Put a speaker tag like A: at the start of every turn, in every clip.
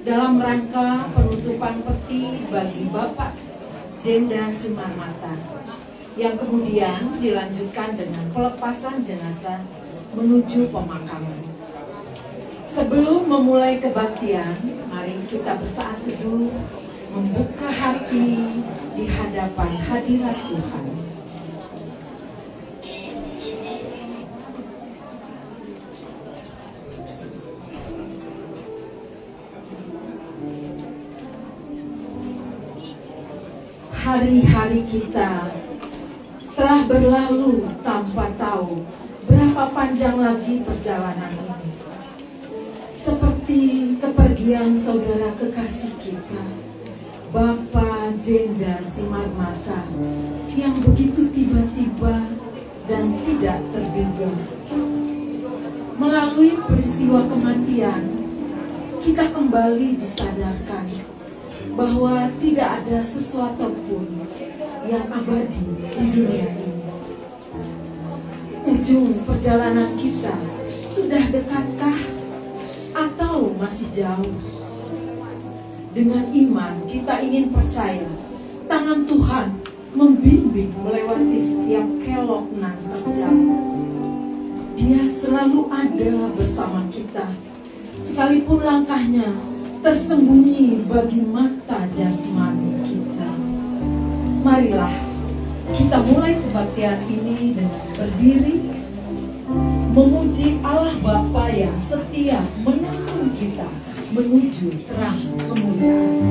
A: dalam rangka penutupan peti bagi Bapak Jenda Simarmata, yang kemudian dilanjutkan dengan pelepasan jenazah menuju pemakaman. Sebelum memulai kebaktian, mari kita bersaat teduh, membuka hati di hadapan hadirat Tuhan. Hari-hari kita telah berlalu tanpa tahu berapa panjang lagi perjalanan ini. Seperti kepergian saudara kekasih kita, Bapak Jenda Simarmata, yang begitu tiba-tiba dan tidak terduga. Melalui peristiwa kematian, kita kembali disadarkan bahwa tidak ada sesuatu pun yang abadi di dunia ini. Ujung perjalanan kita sudah dekatkah atau masih jauh? Dengan iman kita ingin percaya tangan Tuhan membimbing melewati setiap kelok nan terjal. Dia selalu ada bersama kita, sekalipun langkahnya tersembunyi bagi mata jasmani kita. Marilah kita mulai kebaktian ini dengan berdiri, memuji Allah Bapa yang setia menuntun kita menuju terang kemuliaan.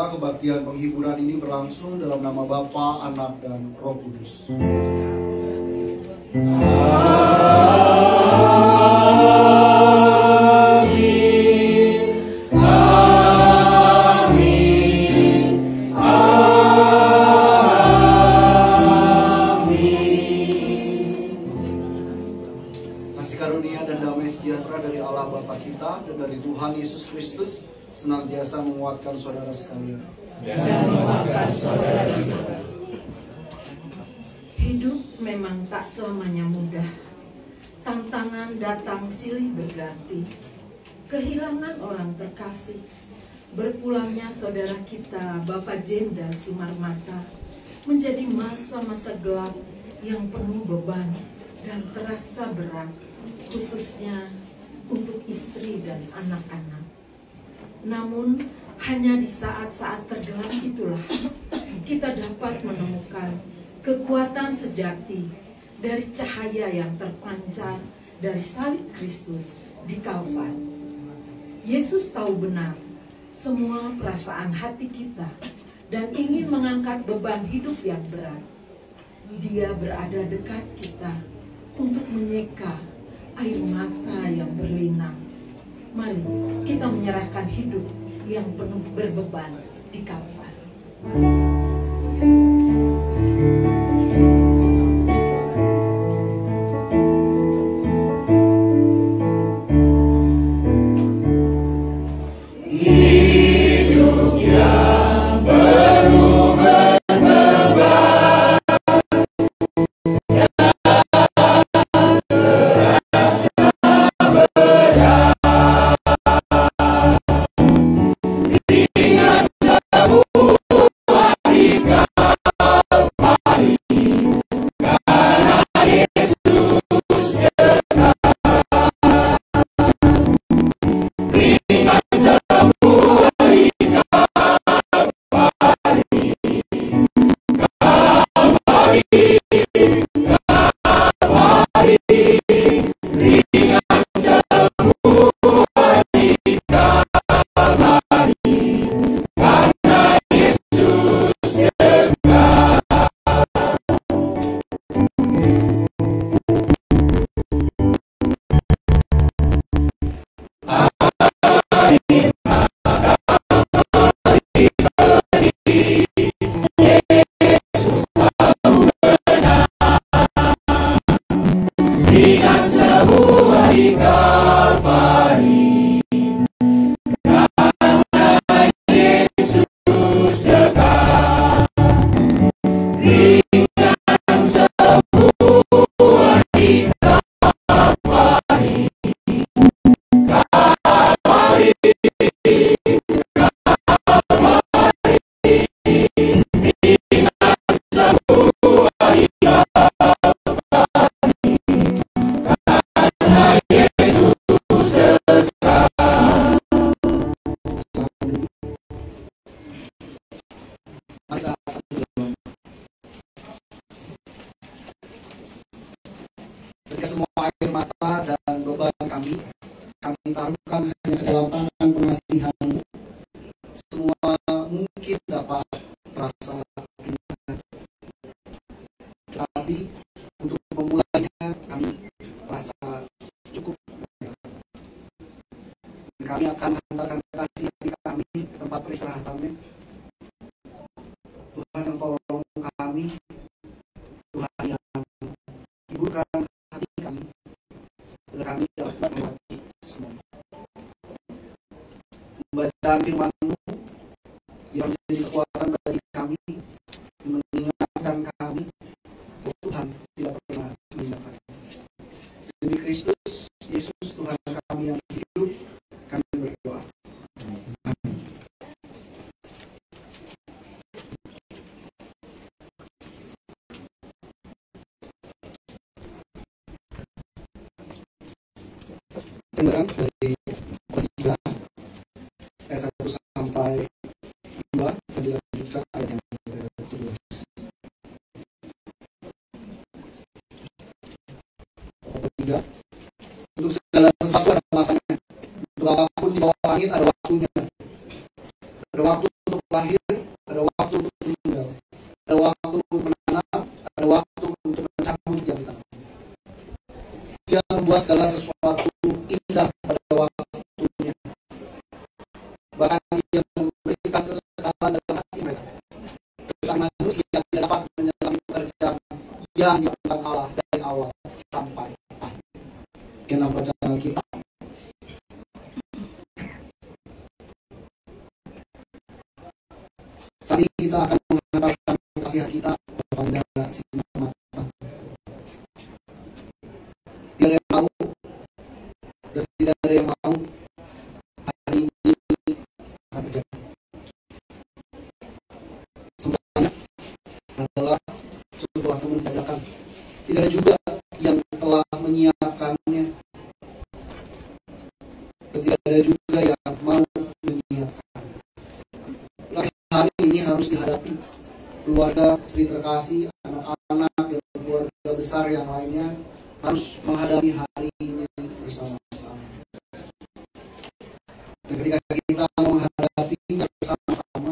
B: Kebaktian penghiburan ini berlangsung dalam nama Bapa, Anak, dan Roh Kudus. Kasih karunia dan damai sejahtera dari Allah Bapa kita dan dari Tuhan Yesus Kristus senantiasa menguatkan saudara sekalian.
A: Dan menguatkan saudara kita. Hidup memang tak selamanya mudah. Tantangan datang silih berganti. Kehilangan orang terkasih. Berpulangnya saudara kita, Bapak Jenda Simarmata, menjadi masa-masa gelap yang penuh beban dan terasa berat, khususnya untuk istri dan anak-anak. Namun, Hanya di saat-saat tergelam itulah kita dapat menemukan kekuatan sejati dari cahaya yang terpancar dari salib Kristus di Kalvari. Yesus tahu benar semua perasaan hati kita dan ingin mengangkat beban hidup yang berat. Dia berada dekat kita untuk menyeka air mata yang berlinang. Mari kita menyerahkan hidup yang penuh berbeban di Kalvari.
B: Ketika semua air mata dan beban kami taruhkan hanya ke dalam tangan pengasihan-Mu, semua mungkin dapat terasa ringan. Tapi untuk memulainya kami merasa cukup. Kami akan hantarkan kasih hati kami ke tempat peristirahatannya. Tuhan yang tolong kami, Tuhan yang hiburkan hati kami, agar kami dapat melewati semua. Membacaan firman-Mu yang menjadi kekuatan bagi kami, mengingatkan kami bahwa Tuhan tidak pernah meninggalkan kami. Demi Kristus Yesus Tuhan kami yang hidup, kami berdoa. Amin. Pembacaan dari 3 ayat 1 sampai 2 dan dilanjutkan ayat yang ke-11. 3. Untuk segala sesuatu ada masanya. Untuk apapun di bawah langit ada waktunya. Ada waktu untuk lahir, ada waktu untuk meninggal, ada waktu untuk menanam, ada waktu untuk mencabut yang ditanam. Dia membuat segala sesuatu indah pada waktunya. Bahkan dia memberikan kekekalan dalam hati mereka. Tentang manusia tidak dapat menyelami pekerjaan yang dilakukan Allah dari awal sampai akhir. Dalam bacaan kita. Saat ini kita akan menghantarkan kasihan kita kepada si mata. Tidak ada yang mau dan tidak ada yang mau hari ini akan terjadi. Semuanya adalah sesuatu mendadak. Tidak ada juga yang telah menyiapkannya. Dan tidak ada juga yang mau menyiapkan. harus dihadapi. Keluarga, istri terkasih, anak-anak, dan keluarga besar yang lainnya harus menghadapi hari ini bersama-sama. Dan ketika kita menghadapinya bersama-sama,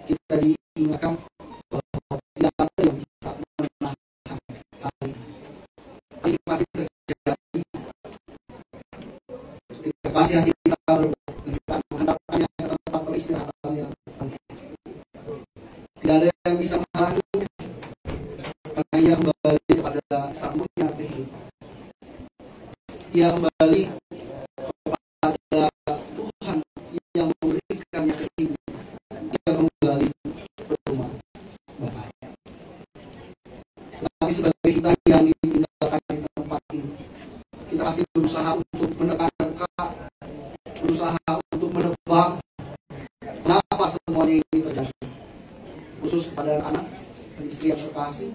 B: kita diingatkan bahwa tidak ada yang bisa menahan hari ini. Ini pasti terjadi ketika kasih hati kita berubah, kita menghantarkannya ke tempat peristirahatan yang penting. Tidak ada yang bisa menghalanginya, karena ia kembali kepada sang punya kehidupan. Ia kembali kepada Tuhan yang memberikannya kehidupan. Ia kembali ke rumah Bapaknya. Tapi sebagai kita yang ditinggalkan di tempat ini, kita pasti berusaha untuk menekan-nekan, berusaha untuk menebak kenapa semuanya ini terjadi. Khusus kepada anak dan istri yang terkasih,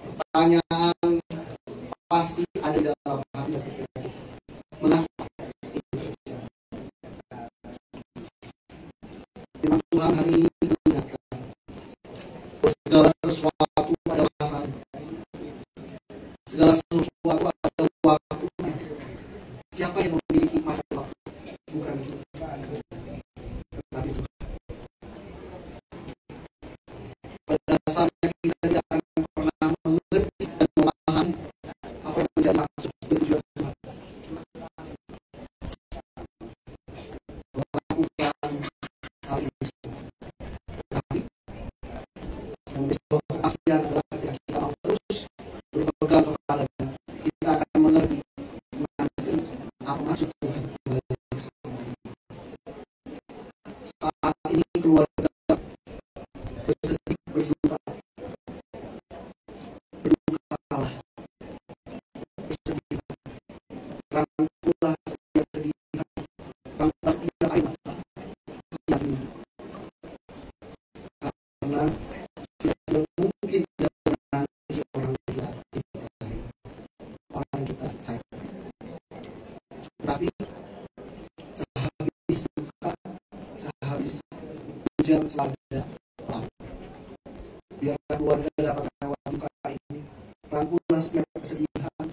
B: pertanyaan pasti ada di dalam hati dan pikiran kita. Mengapa ini terjadi? Firman Tuhan hari ini mengingatkan bahwa segala sesuatu ada masanya. Segala sesuatu ada waktunya. Siapa yang memiliki masa waktu? Bukan kita, tetapi Tuhan. Pada dasarnya kita tidak akan pernah mengerti dan memahami apa yang menjadi maksud dan tujuan Tuhan. Lakukan hal ini semua. Tetapi yang menjadi sebuah kepastian adalah ketika kita mau terus berpegang kepadanya, kita akan mengerti nanti apa maksud Tuhan balik semua ini. Saat ini keluarga bersedih, berduka, berdukalah, bersedih, rangkulah setiap sedihan, rangkulah setiap air mata yang ini, karena tidak mungkin tidak menangis orang yang kita cintai, orang yang kita sayang. Tetapi sehabis duka, sehabis hujan selada, biar keluarga dapat melewati duka ini. Rangkulah setiap kesedihan,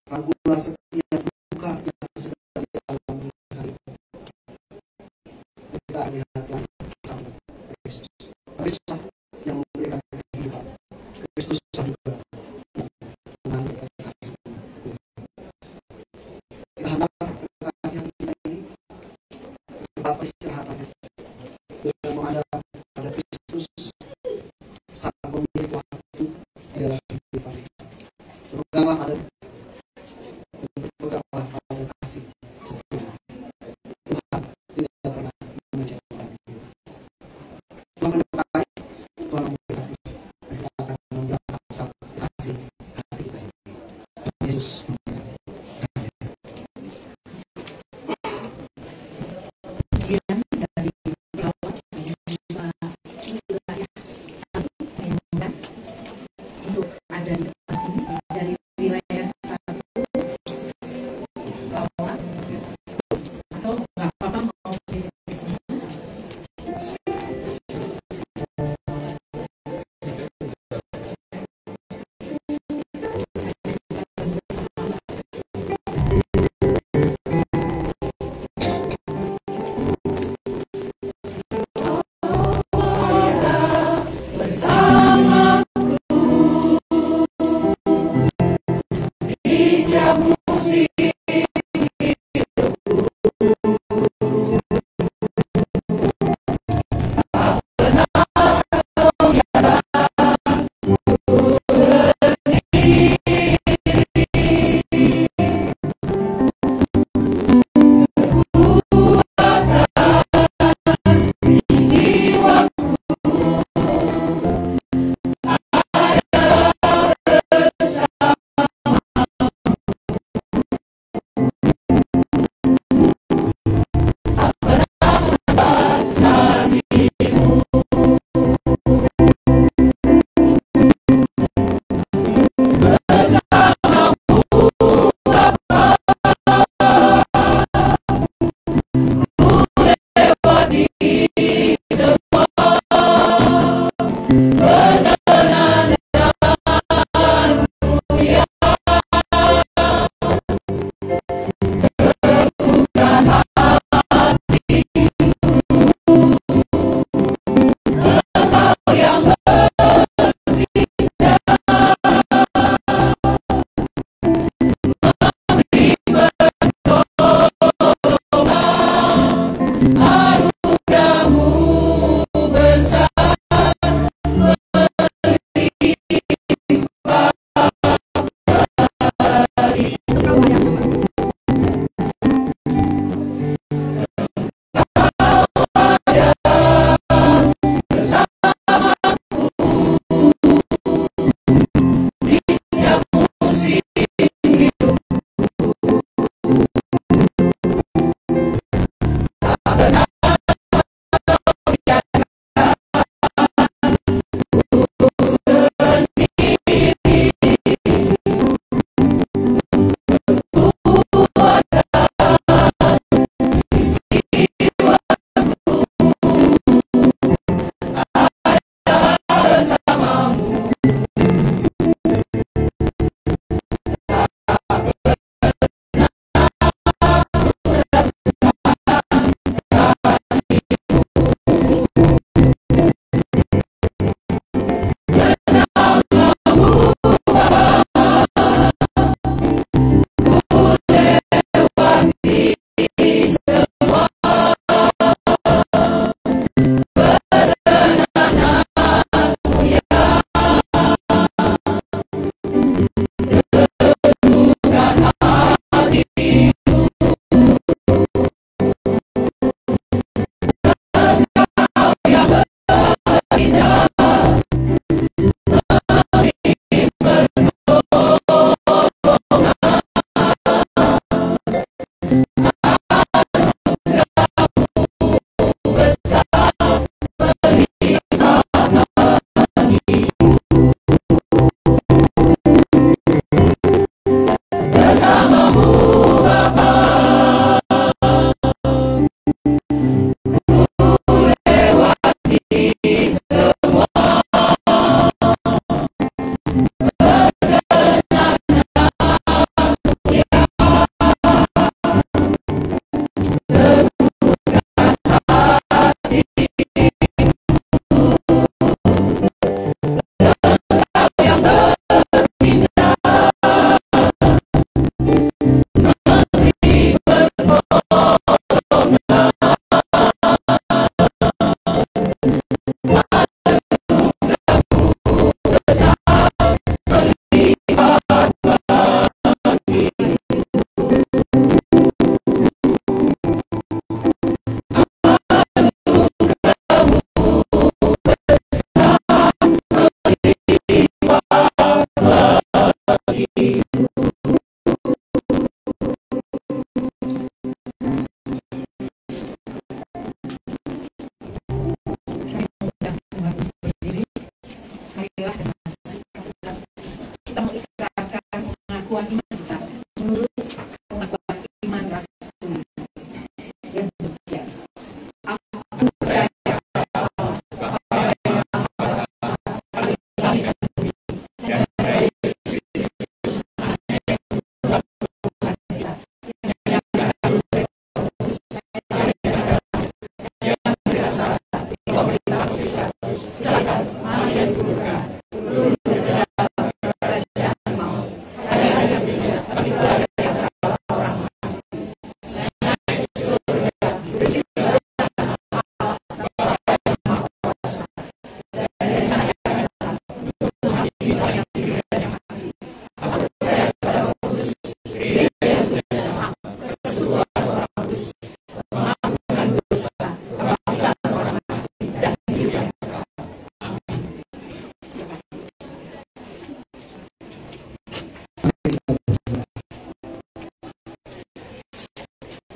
B: rangkulah setiap duka yang sedang dialami hari ini. Kita lihatlah sama Kristus. Kristus yang memberikan kehidupan. Kristus juga yang mengambil kasih. Kita hantarkan kekasihan kita ini ke tempat peristirahatan dengan menghadap pada Kristus, sang pemilik waktu di dalam kehidupan kita. Berpeganglah padanya dan berpeganglah pada kasih setia. Tuhan tidak pernah mengecewakan. Tuhan menyertai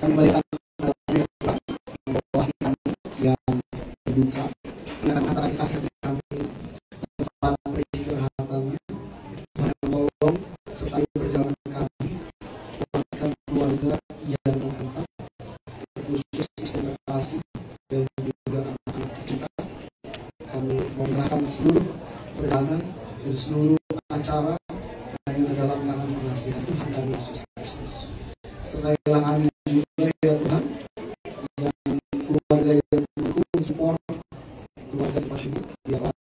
B: Kami berikan membawahi kami yang berduka, yang antara kasih kami tempat peristirahatannya. Tuhan yang tolong sertai perjalanan kami, mematikan keluarga yang menghantar, khusus istri kasih dan juga anak-anak kita. Kami menyerahkan seluruh perjalanan dan seluruh acara hanya ke dalam tangan pengasihan Tuhan kami Yesus Kristus. Sertailah kami juga ya Tuhan, yang keluarga yang mendukung support keluarga Pak ini, biarlah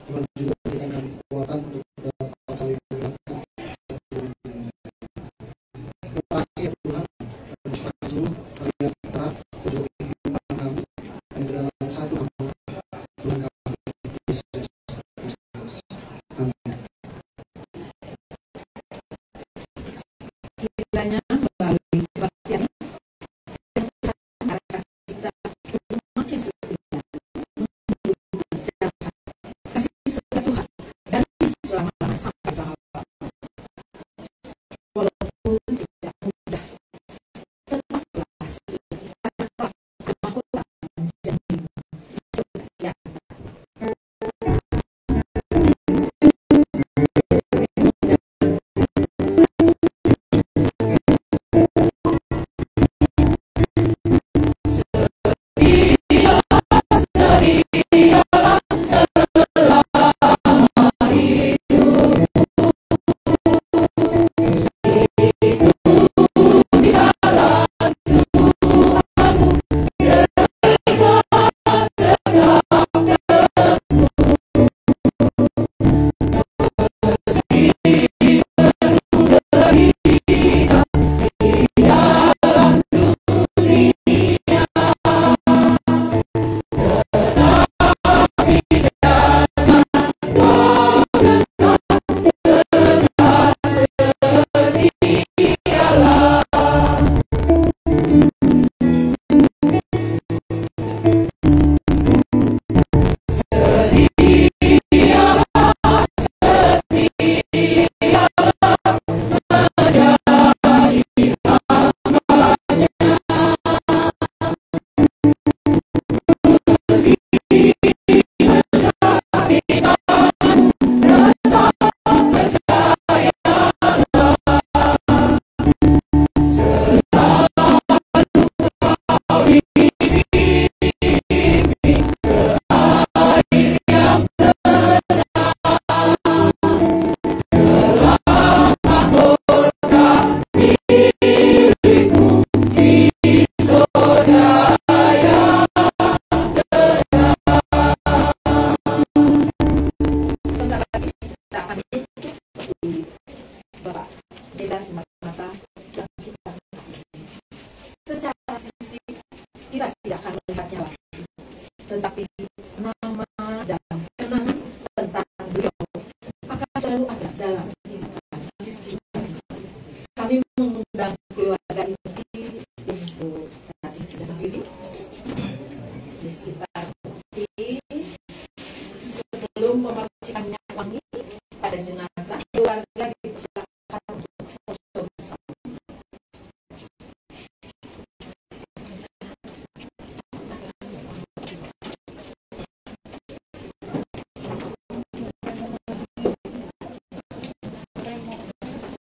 B: Tuhan juga berikan kami kekuatan untuk dapat saling mengingatkan satu dengan yang lain. Terima kasih ya Tuhan, dan berserah seluruh kalian kita untuk kehidupan kami yang dalam satu nama Tuhan kami Yesus Kristus. Amin.
A: Kiranya melalui kebaktian yang mengarahkan kita untuk makin setia berjalan kasih setia Tuhan dari selama sampai sahabat. Walaupun tidak mudah, tetaplah setia kemahkotaan janji setia.
C: Yeah.